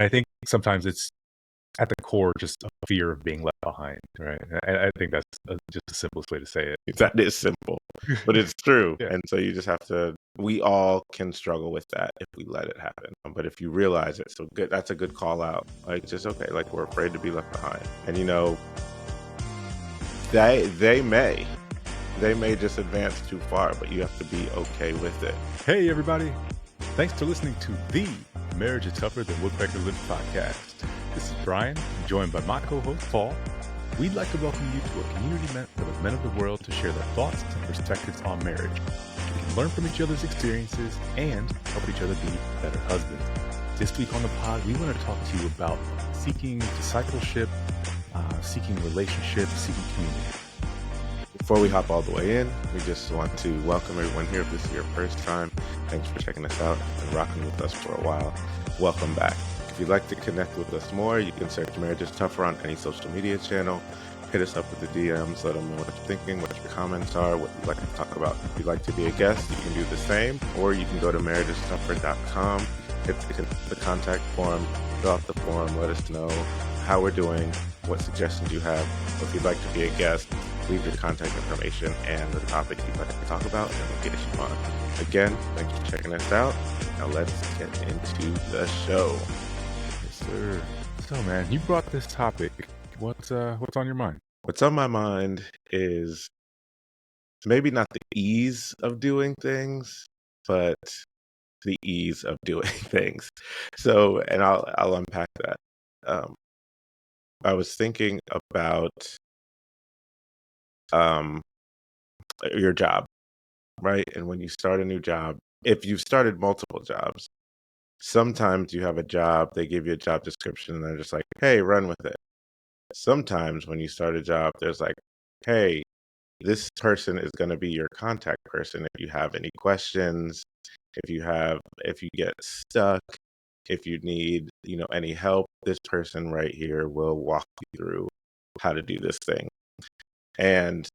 I think sometimes it's at the core just a fear of being left behind, right? I think that's just the simplest way to say That is simple, but it's true. it. And so you just have to, we all can struggle with that if we let it happen. But if you realize it, so good, that's a good call out. Like, just, okay, like we're afraid to be left behind. And they may just advance too far, but you have to be okay with it. Hey, everybody. Thanks for listening to the Marriage is Tougher Than Woodpecker Lives podcast. This is Brian, joined by my co-host, Paul. We'd like to welcome you to a community meant for the men of the world to share their thoughts and perspectives on marriage. We can learn from each other's experiences and help each other be better husbands. This week on the pod, we want to talk to you about seeking discipleship, seeking relationships, seeking community. Before we hop all the way in, we just want to welcome everyone here. If this is your first time, thanks for checking us out and rocking with us for a while. Welcome back. If you'd like to connect with us more, you can search Marriage is Tougher on any social media channel. Hit us up with the DMs, let them know what you're thinking, what your comments are, what you'd like to talk about. If you'd like to be a guest, you can do the same, or you can go to marriageisttougher.com, hit the contact form, fill out the form, let us know how we're doing, what suggestions you have. Or if you'd like to be a guest, leave your contact information and the topic you'd like to talk about, and we'll get you on. Again, thanks for checking us out. Now let's get into the show. Yes, sir. So, man, you brought this topic. What's on your mind? What's on my mind is maybe not the ease of doing things, but the ease of doing things. So, and I'll unpack that. I was thinking about your job, right? And when you start a new job, if you've started multiple jobs, sometimes you have a job, they give you a job description, and they're just like, hey, run with it. Sometimes when you start a job, there's like, hey, this person is going to be your contact person if you have any questions, if you get stuck, if you need, any help, this person right here will walk you through how to do this thing. And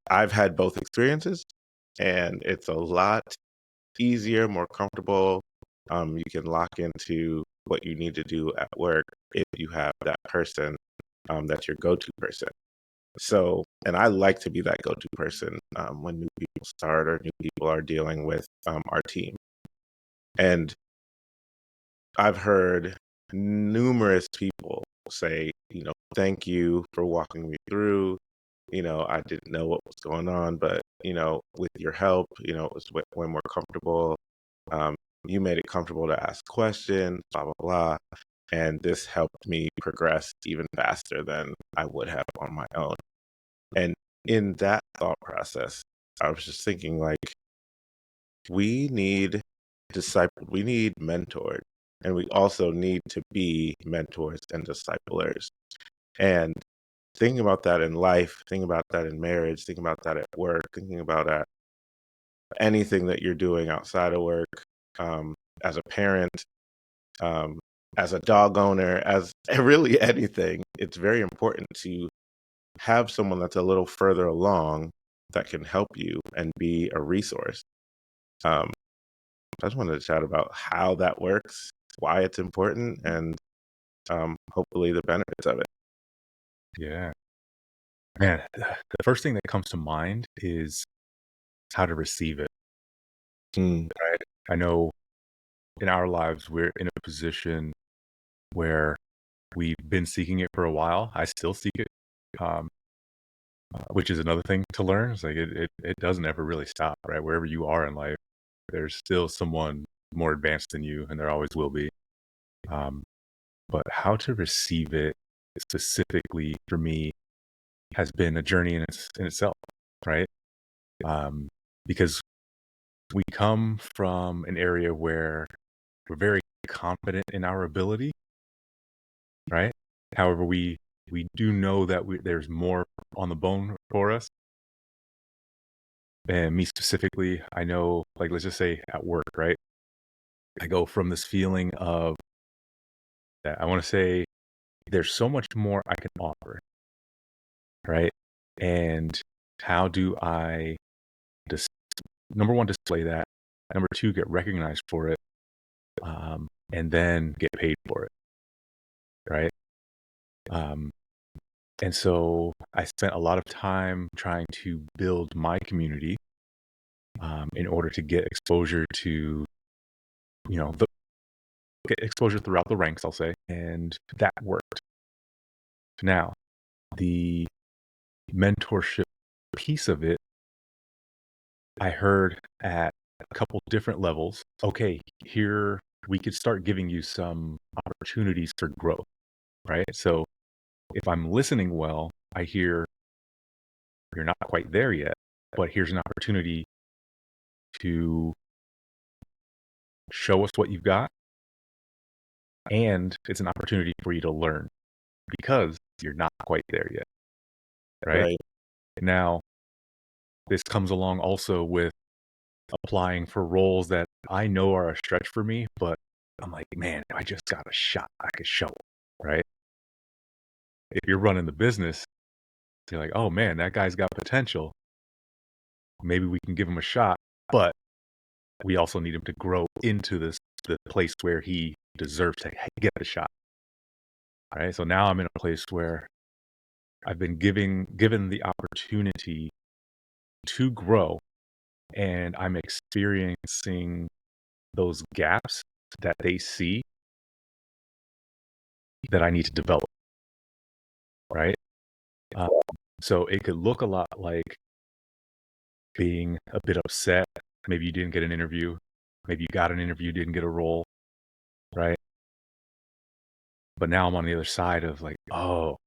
I've had both experiences, and it's a lot easier, more comfortable. You can lock into what you need to do at work if you have that person that's your go-to person. So, and I like to be that go-to person when new people start or new people are dealing with our team. And I've heard numerous people say, thank you for walking me through. I didn't know what was going on, but, with your help, it was way more comfortable. You made it comfortable to ask questions, blah, blah, blah. And this helped me progress even faster than I would have on my own. And in that thought process, I was just thinking, like, we need we need mentored, and we also need to be mentors and disciplers. And thinking about that in life, thinking about that in marriage, thinking about that at work, thinking about anything that you're doing outside of work, as a parent, as a dog owner, as really anything, it's very important to have someone that's a little further along that can help you and be a resource. I just wanted to chat about how that works, why it's important, and hopefully the benefits of it. Yeah. Man, the first thing that comes to mind is how to receive it. Right? I know in our lives, we're in a position where we've been seeking it for a while. I still seek it, which is another thing to learn. It's like it doesn't ever really stop, right? Wherever you are in life, there's still someone more advanced than you, and there always will be. But how to receive it specifically for me has been a journey in itself, right? Because we come from an area where we're very confident in our ability, right? However, we do know that there's more on the bone for us. And me specifically, I know, like, let's just say at work, right? I go from this feeling of that I want to say there's so much more I can offer, right? And how do I number one, display that. Number two, get recognized for it. and then get paid for it, right? Um, and so I spent a lot of time trying to build my community in order to get exposure to, get exposure throughout the ranks, I'll say, and that worked. Now, the mentorship piece of it, I heard at a couple different levels. Okay, here we could start giving you some opportunities for growth, right? So if I'm listening well, I hear you're not quite there yet, but here's an opportunity to show us what you've got. And it's an opportunity for you to learn because you're not quite there yet, right? Right. Now, this comes along also with applying for roles that I know are a stretch for me, but I'm like, man, if I just got a shot, I could show it, right? If you're running the business, you're like, oh man, that guy's got potential. Maybe we can give him a shot, but we also need him to grow into the place where he deserves to get the shot. Right. So now I'm in a place where I've been given the opportunity to grow, and I'm experiencing those gaps that they see that I need to develop. Right. Uh, so it could look a lot like being a bit upset. Maybe you didn't get an interview. Maybe you got an interview, didn't get a role. Right. But now I'm on the other side of like, oh,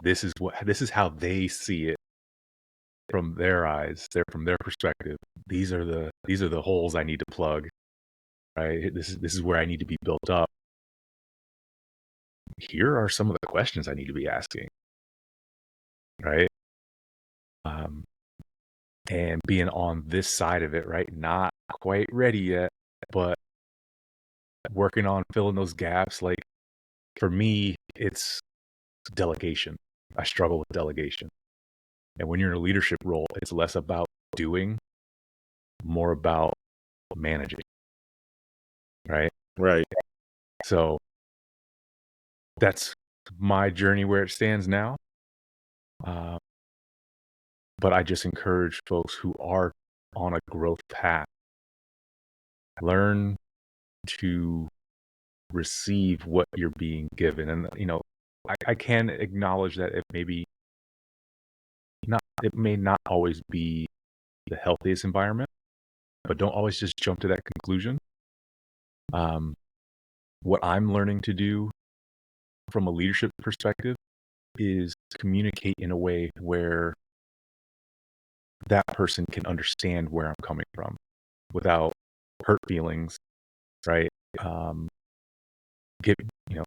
this is how they see it from their eyes, from their perspective. These are the holes I need to plug, right? This is where I need to be built up. Here are some of the questions I need to be asking, right? Um, and being on this side of it, right? Not quite ready yet, but working on filling those gaps. Like for me, it's delegation. I struggle with delegation. And when you're in a leadership role, it's less about doing, more about managing, right? Right. So that's my journey where it stands now. Uh, but I just encourage folks who are on a growth path, learn to receive what you're being given. And, I can acknowledge that it may not always be the healthiest environment, but don't always just jump to that conclusion. Um, what I'm learning to do from a leadership perspective is to communicate in a way where that person can understand where I'm coming from without hurt feelings, right? Um, give, you know,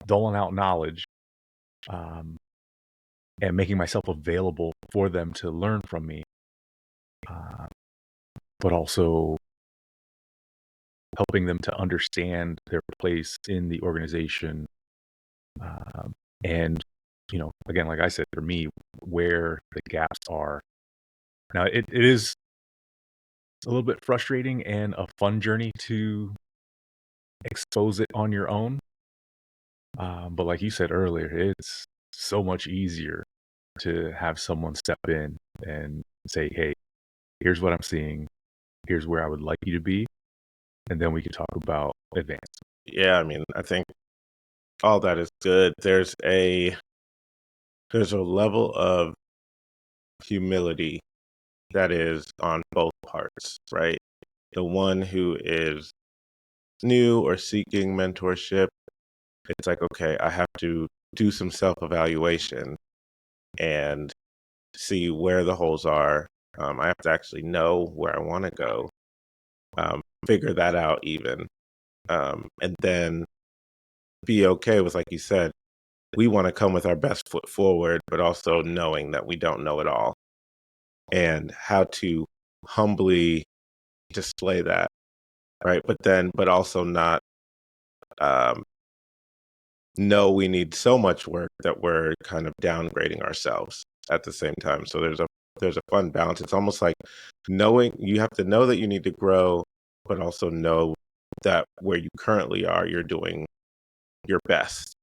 doling out knowledge, um, and making myself available for them to learn from me, uh, but also helping them to understand their place in the organization. Um, and, again, like I said, for me, where the gaps are. Now, it is a little bit frustrating and a fun journey to expose it on your own. But like you said earlier, it's so much easier to have someone step in and say, hey, here's what I'm seeing. Here's where I would like you to be. And then we can talk about advancement. Yeah, I mean, I think all that is good. There's a level of humility that is on both parts, right? The one who is new or seeking mentorship, it's like, okay, I have to do some self-evaluation and see where the holes are. I have to actually know where I want to go, figure that out even, and then be okay with, like you said, we want to come with our best foot forward, but also knowing that we don't know it all and how to humbly display that, right? But also not um, know we need so much work that we're kind of downgrading ourselves at the same time. So there's a fun balance. It's almost like knowing you have to know that you need to grow, but also know that where you currently are, you're doing your best,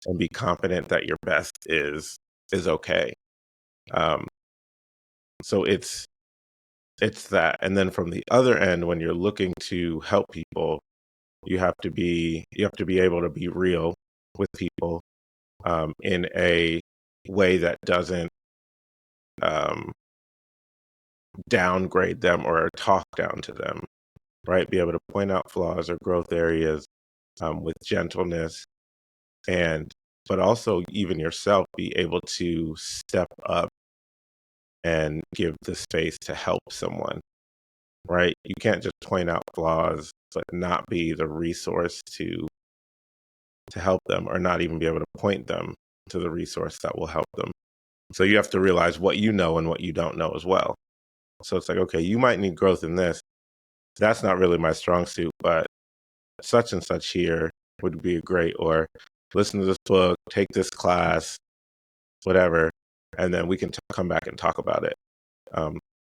and be confident that your best is okay. Um, so it's that. And then from the other end, when you're looking to help people, you have to be able to be real with people, in a way that doesn't um, downgrade them or talk down to them, right? Be able to point out flaws or growth areas, with gentleness, and but also even yourself be able to step up and give the space to help someone, right? You can't just point out flaws but not be the resource to help them, or not even be able to point them to the resource that will help them. So you have to realize what you know and what you don't know as well. So it's like, okay, you might need growth in this. That's not really my strong suit, but such and such here would be great. Or listen to this book, take this class, whatever, and then we can come back and talk about it.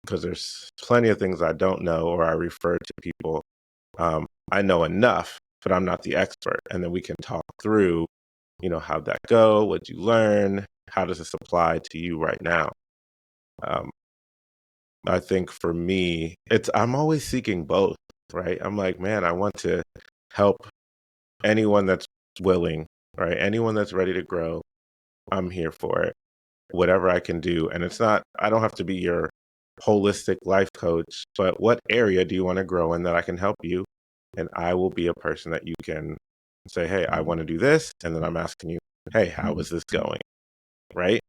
Because there's plenty of things I don't know, or I refer to people. I know enough, but I'm not the expert. And then we can talk through, how'd that go? What'd you learn? How does this apply to you right now? Um, I think for me, I'm always seeking both, right? I'm like, man, I want to help anyone that's willing, right? Anyone that's ready to grow, I'm here for it. Whatever I can do. And I don't have to be your holistic life coach, but what area do you want to grow in that I can help you? And I will be a person that you can say, hey, I want to do this. And then I'm asking you, hey, how is this going? Right.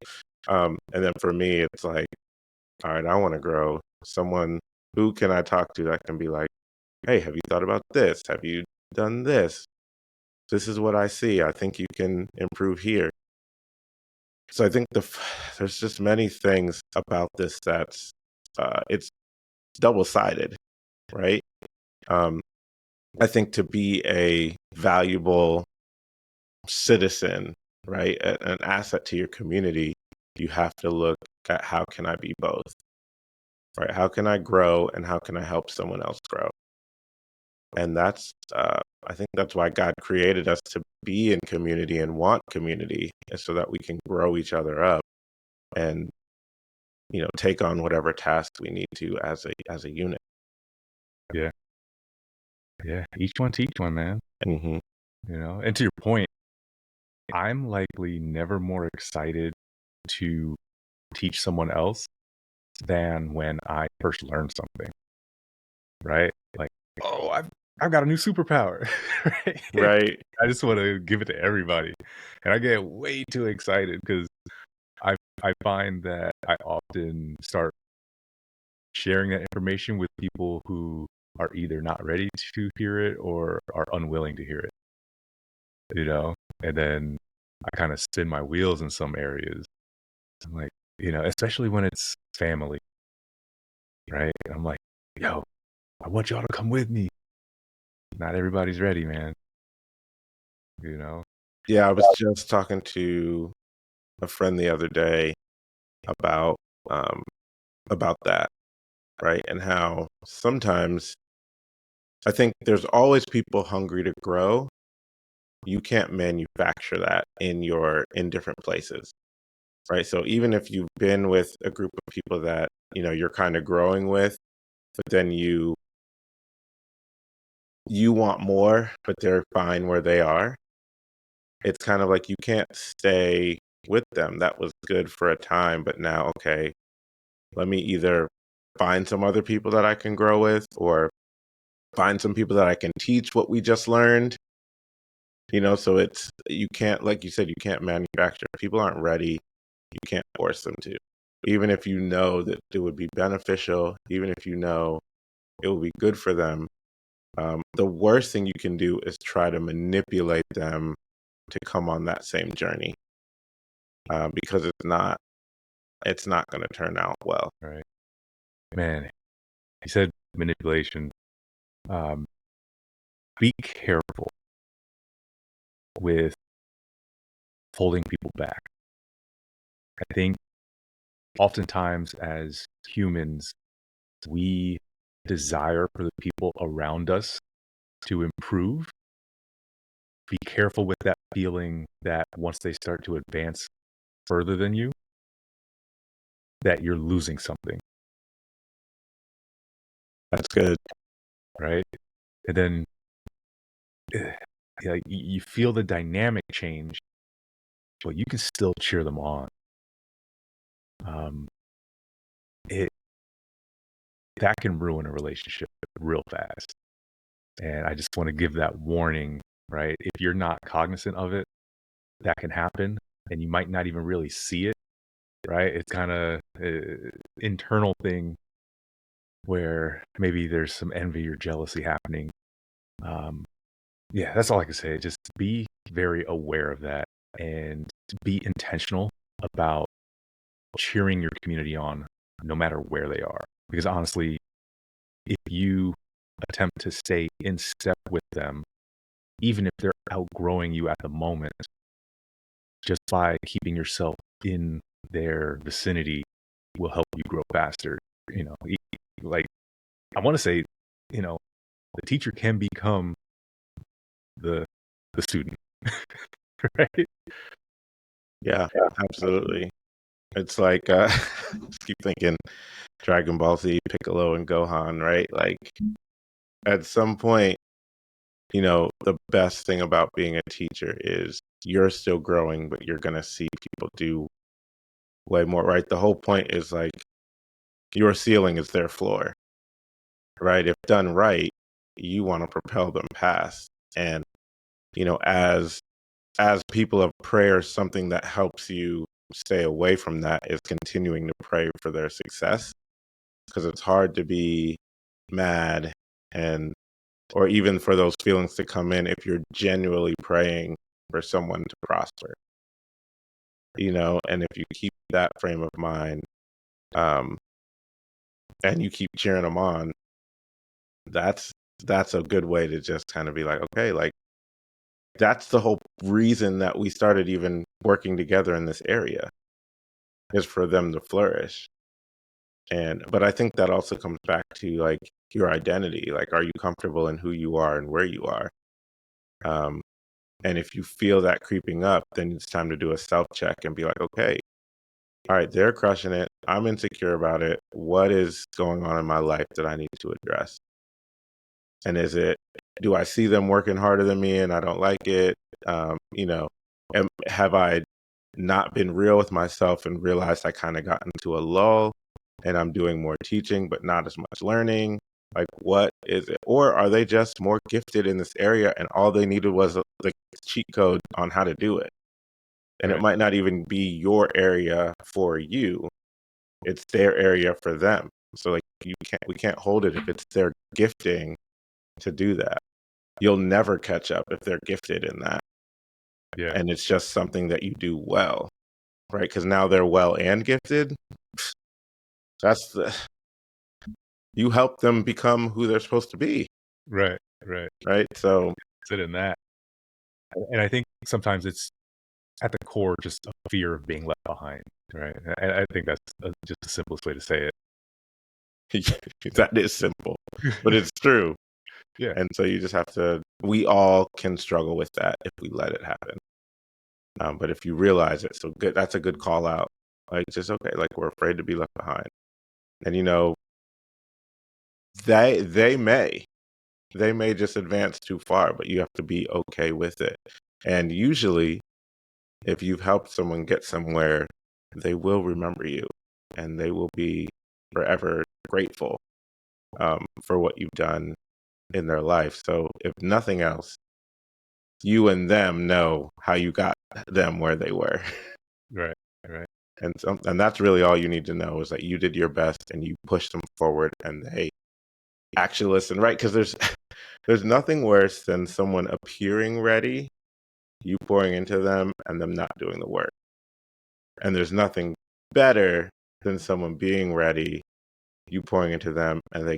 And then for me, it's like, all right, I want to grow. Someone who can I talk to that can be like, hey, have you thought about this? Have you done this? This is what I see. I think you can improve here. So I think there's just many things about this that's it's double-sided, right? Um, I think to be a valuable citizen, right, an asset to your community, you have to look at how can I be both, right? How can I grow and how can I help someone else grow? And I think that's why God created us to be in community and want community, is so that we can grow each other up and take on whatever task we need to as a unit. Yeah. Yeah. Each one to each one, man. Hmm. And to your point, I'm likely never more excited to teach someone else than when I first learn something, right? Like, oh, I've got a new superpower, right? Right. I just want to give it to everybody, and I get way too excited because I find that I often start sharing that information with people who are either not ready to hear it or are unwilling to hear it, you know? And then I kind of spin my wheels in some areas. I'm like, especially when it's family, right? I'm like, yo, I want y'all to come with me. Not everybody's ready, man. You know? Yeah, I was just talking to a friend the other day about um, about that, right? And how sometimes I think there's always people hungry to grow. You can't manufacture that in different places, right? So even if you've been with a group of people that you're kind of growing with, but then you want more, but they're fine where they are. It's kind of like you can't stay with them. That was good for a time, but now, okay, let me either find some other people that I can grow with, or find some people that I can teach what we just learned. So you can't, like you said, you can't manufacture. If people aren't ready, you can't force them to. Even if you know that it would be beneficial, even if you know it will be good for them, the worst thing you can do is try to manipulate them to come on that same journey, because it's not going to turn out well. Right. Man, he said manipulation. Um, be careful with holding people back. I think oftentimes as humans, we desire for the people around us to improve, be careful with that feeling that once they start to advance further than you, that you're losing something, That's good. right? And then yeah, you feel the dynamic change, but you can still cheer them on. Um, it that can ruin a relationship real fast. And I just want to give that warning, right? If you're not cognizant of it, that can happen, and you might not even really see it, right? It's kind of internal thing where maybe there's some envy or jealousy happening. Um, yeah, that's all I can say. Just be very aware of that and be intentional about cheering your community on no matter where they are. Because honestly, if you attempt to stay in step with them, even if they're outgrowing you at the moment, just by keeping yourself in their vicinity will help you grow faster. You know, like I want to say, you know, the teacher can become the the student, right? Yeah, absolutely. It's like, just keep thinking Dragon Ball Z, Piccolo, and Gohan, right? Like, at some point, the best thing about being a teacher is you're still growing, but you're gonna see people do way more, right? The whole point is like your ceiling is their floor, right? If done right, you want to propel them past. And, as people of prayer, something that helps you stay away from that is continuing to pray for their success. Because it's hard to be mad and or even for those feelings to come in if you're genuinely praying for someone to prosper, and if you keep that frame of mind, um, and you keep cheering them on, that's that's a good way to just kind of be like, okay, like that's the whole reason that we started even working together in this area is for them to flourish. But I think that also comes back to like your identity. Like, are you comfortable in who you are and where you are? Um, and if you feel that creeping up, then it's time to do a self check and be like, okay, all right, they're crushing it. I'm insecure about it. What is going on in my life that I need to address? And do I see them working harder than me and I don't like it? Have I not been real with myself and realized I kind of got into a lull and I'm doing more teaching, but not as much learning? Like, what is it? Or are they just more gifted in this area and all they needed was the cheat code on how to do it? And it Right. might not even be your area for you. It's their area for them. So like we can't hold it if it's their gifting to do that. You'll never catch up if they're gifted in that. Yeah. And it's just something that you do well, right? Because now they're well and gifted. That's the you help them become who they're supposed to be, Right. Right. right? So Sit in that, and I think sometimes it's at the core just a fear of being left behind, right? And I think that's just the simplest way to say it. that is simple, but it's true. Yeah. And so you just have to. We all can struggle with that if we let it happen. But if you realize it, so good. That's a good call out. Like just okay, like we're afraid to be left behind, and they may just advance too far, but you have to be okay with it. And usually, if you've helped someone get somewhere, they will remember you, and they will be forever grateful for what you've done in their life. So, if nothing else, you and them know how you got them where they were. Right. Right. And that's really all you need to know is that you did your best and you pushed them forward and they actually listen, right? Because there's nothing worse than someone appearing ready, you pouring into them and them not doing the work. And there's nothing better than someone being ready, you pouring into them and they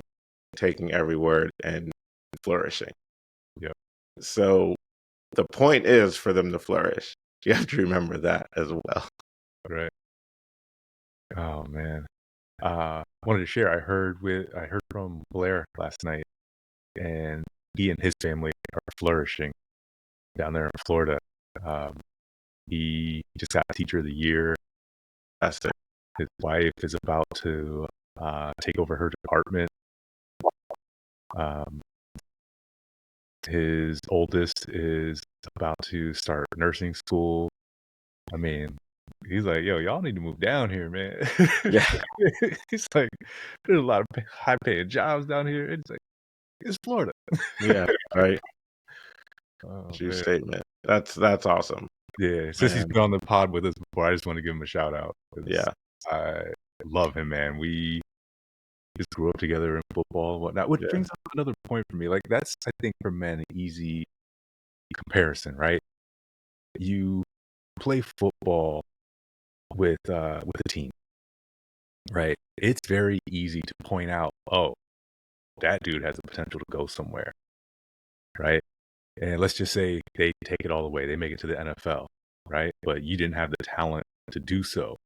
taking every word and flourishing. Yep. So the point is for them to flourish. You have to remember that as well. Right. Oh man. Wanted to share. I heard from Blair last night, and he and his family are flourishing down there in Florida. Um, he just got Teacher of the Year. That's it. His wife is about to take over her department. Um, his oldest is about to start nursing school. I mean, he's like, "Yo, y'all need to move down here, man." Yeah. He's like, "There's a lot of high-paying jobs down here." It's like, it's Florida. Yeah. Right. Oh True man, statement. That's awesome. yeah. Since he's And been on the pod with us before, I just want to give him a shout out because yeah. I love him, man. We just grew up together in football and whatnot, which Yeah. brings up another point for me. Like that's, I think, for men, an easy comparison, right? You play football with a team, right? It's very easy to point out, oh, that dude has the potential to go somewhere, right? And let's just say they take it all the way, they make it to the NFL, right? But you didn't have the talent to do so.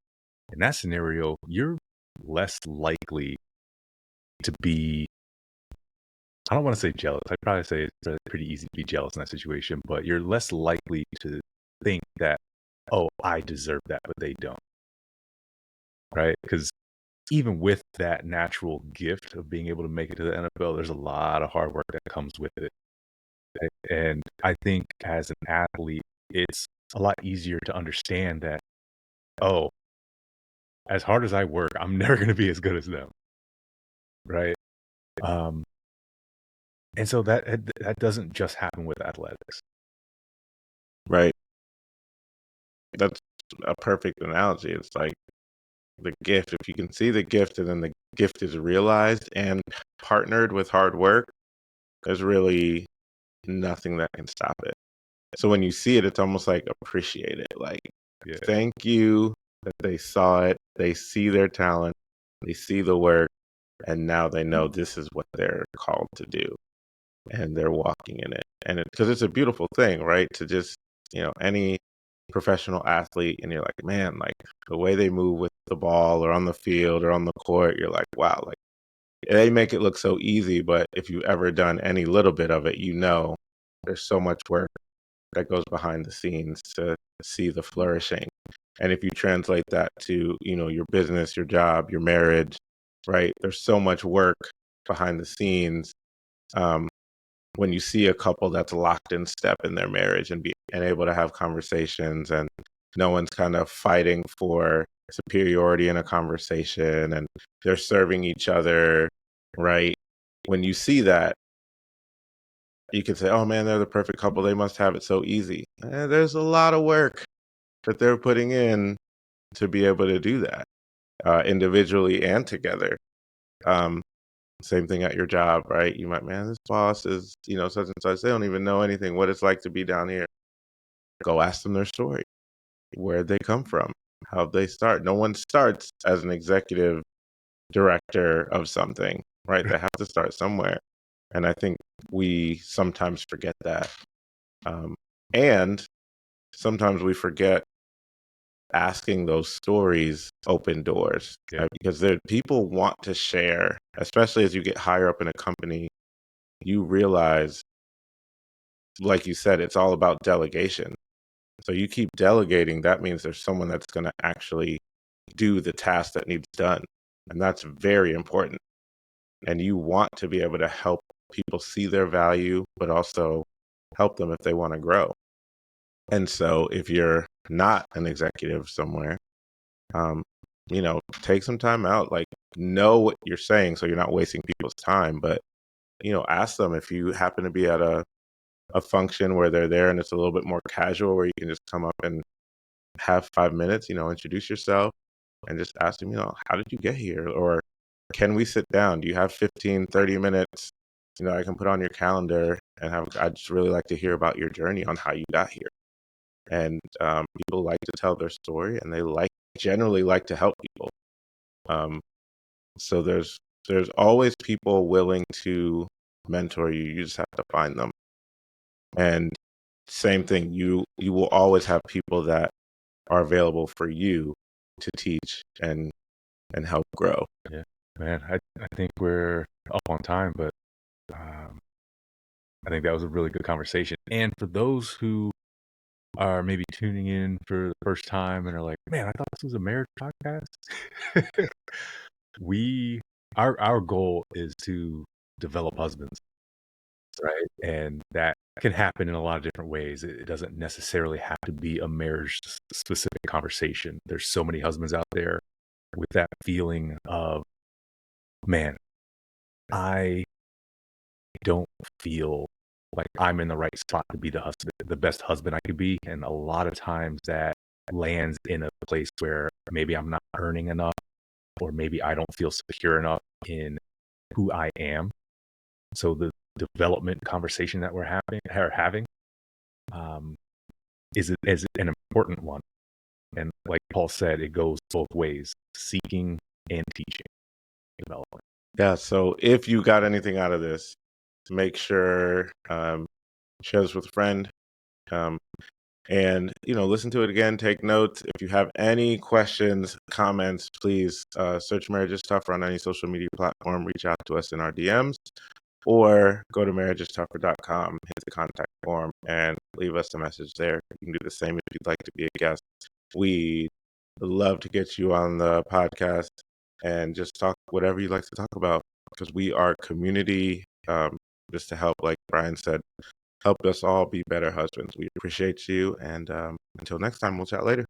In that scenario, you're less likely to be, I don't want to say jealous. I'd probably say it's pretty easy to be jealous in that situation, but you're less likely to think that, oh, I deserve that, but they don't, right? Because even with that natural gift of being able to make it to the NFL, there's a lot of hard work that comes with it. And I think as an athlete, it's a lot easier to understand that, oh, as hard as I work, I'm never going to be as good as them, right? Um, and so that doesn't just happen with athletics. Right. That's a perfect analogy. It's like the gift. If you can see the gift and then the gift is realized and partnered with hard work, there's really nothing that can stop it. So when you see it, it's almost like appreciate it. Like, Yeah, thank you that they saw it. They see their talent. They see the work. And now they know this is what they're called to do. And they're walking in it. And because it's a beautiful thing, right? To just, any professional athlete, and you're like, man, like the way they move with the ball or on the field or on the court, you're like, wow, like they make it look so easy. But if you've ever done any little bit of it, there's so much work that goes behind the scenes to see the flourishing. And if you translate that to, your business, your job, your marriage, right? There's so much work behind the scenes. Um, when you see a couple that's locked in step in their marriage and able to have conversations, and no one's kind of fighting for superiority in a conversation, and they're serving each other, right? When you see that, you can say, oh man, they're the perfect couple. They must have it so easy. There's a lot of work that they're putting in to be able to do that, individually and together. Um, Same thing at your job, right? You might, man, this boss is, such and such. They don't even know anything, what it's like to be down here. Go ask them their story. Where'd they come from? How'd they start? No one starts as an executive director of something, right? They have to start somewhere. And I think we sometimes forget that. Um, and sometimes we forget asking those stories open doors, yeah, right? Because people want to share, especially as you get higher up in a company, you realize, like you said, it's all about delegation. So you keep delegating, that means there's someone that's going to actually do the task that needs done. And that's very important. And you want to be able to help people see their value, but also help them if they want to grow. And so if you're not an executive somewhere, um, take some time out, like know what you're saying so you're not wasting people's time. But, ask them if you happen to be at a function where they're there and it's a little bit more casual, where you can just come up and have 5 minutes, introduce yourself and just ask them, how did you get here? Or can we sit down? Do you have 15, 30 minutes? I can put on your calendar and I'd just really like to hear about your journey on how you got here. And people like to tell their story, and they generally like to help people. Um, so there's always people willing to mentor you. You just have to find them. And same thing, you will always have people that are available for you to teach and help grow. yeah. Man, I think we're up on time, but um, I think that was a really good conversation. And for those who are maybe tuning in for the first time and are like, "Man, I thought this was a marriage podcast." We our goal is to develop husbands, right? And that can happen in a lot of different ways. It doesn't necessarily have to be a marriage specific conversation. There's so many husbands out there with that feeling of, man, I don't feel like I'm in the right spot to be the best husband I could be. And a lot of times that lands in a place where maybe I'm not earning enough, or maybe I don't feel secure enough in who I am. So the development conversation that we're having um, is an important one. And like Paul said, it goes both ways: seeking and teaching development. Yeah. So if you got anything out of this, make sure share this with a friend. Um, and listen to it again, take notes. If you have any questions, comments, please search Marriage is Tougher on any social media platform, reach out to us in our DMs, or go to marriageistuffer.com, hit the contact form, and leave us a message there. You can do the same if you'd like to be a guest. We love to get you on the podcast and just talk whatever you'd like to talk about, because we are community, just to help, like Brian said, help us all be better husbands. We appreciate you. And until next time, we'll chat later.